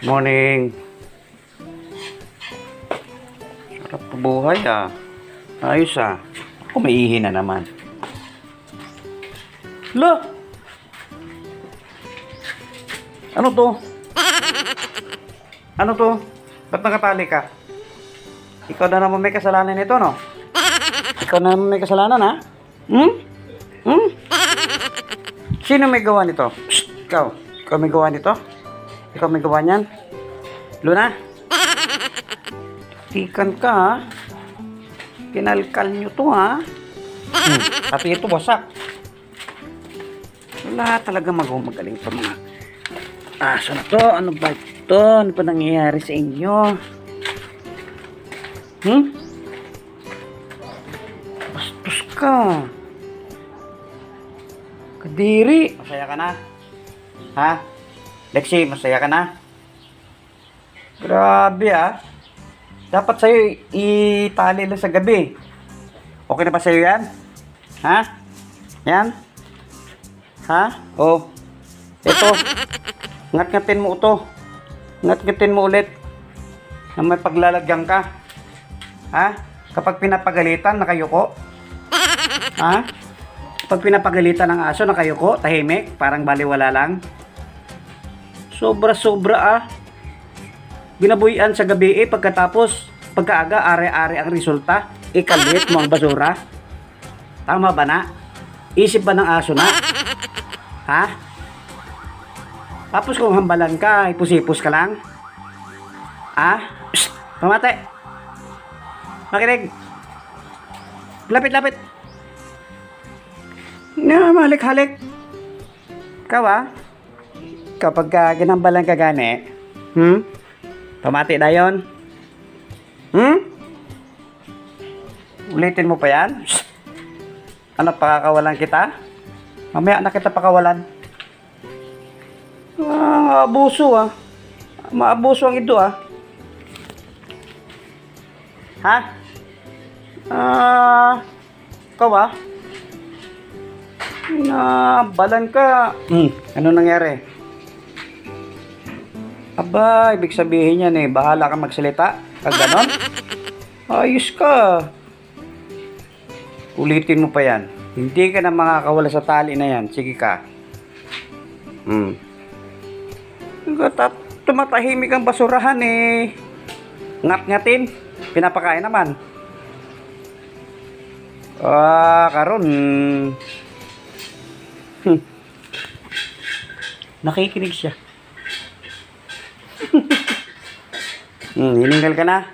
Morning. Sarap po buhay ah. Ayos ah. Ako maihi na naman. Lo! Ano to? Ano to? Ba't nakatali ka? Ikaw na naman may kasalanan nito, no? Ikaw na naman may kasalanan, ha? Hmm? Hmm? Sino may gawa nito? Shh! Ikaw. Ikaw may gawa nito? Ikaw may gawa niyan? Luna? Tikan ka, ha? Kinalkal nyo to, ha? Pati ito, wasak. Wala talaga magaling pa mga aso na to. Ano ba ito? Ano pa nangyayari sa inyo? Bastos ka. Kadiri. Masaya ka na? Ha? Lexi, masaya ka na? Grabe ah. Dapat sa'yo itali lang sa gabi. Okay na ba sa'yo yan? Ha? Yan? Ha? Oh. Ito. Ngat-ngatin mo ito. Ngat-ngatin mo ulit. Na may paglalagyan ka. Ha? Kapag pinapagalitan, nakayuko. Ha? Kapag pinapagalitan ng aso, nakayuko, tahimik, parang baliwala lang. Sobra-sobra ah. Binabuyan sa gabi pagkatapos, pagkaaga, are-are ang resulta. Ikalit mo ang basura. Tama ba na? Isip ba ng aso na? Ha? Tapos kung hambalan ka, ipusipos ka lang? Ha? Psst! Pamate! Makinig! Lapit-lapit! Na, halik-halik! Ikaw ah? Kapag ginambalan ka gani, pamati na yun? Ulitin mo pa yan? Shh. Ano, pakakawalan kita? Mamaya na kita pakawalan. Maabuso ah. Maabuso ang ito ah. Ha? Ikaw ah? Balan ka. Ano nangyari? Aba, ibig sabihin yan eh, bahala ka magsalita. Pag ganon? Ayos ka. Ulitin mo pa yan. Hindi ka na makakawala sa tali na yan. Sige ka. Tumatahimik ang basurahan eh. Ngat-ngatin. Pinapakain naman. Karon. Nakikinig siya. Hiningal ka na?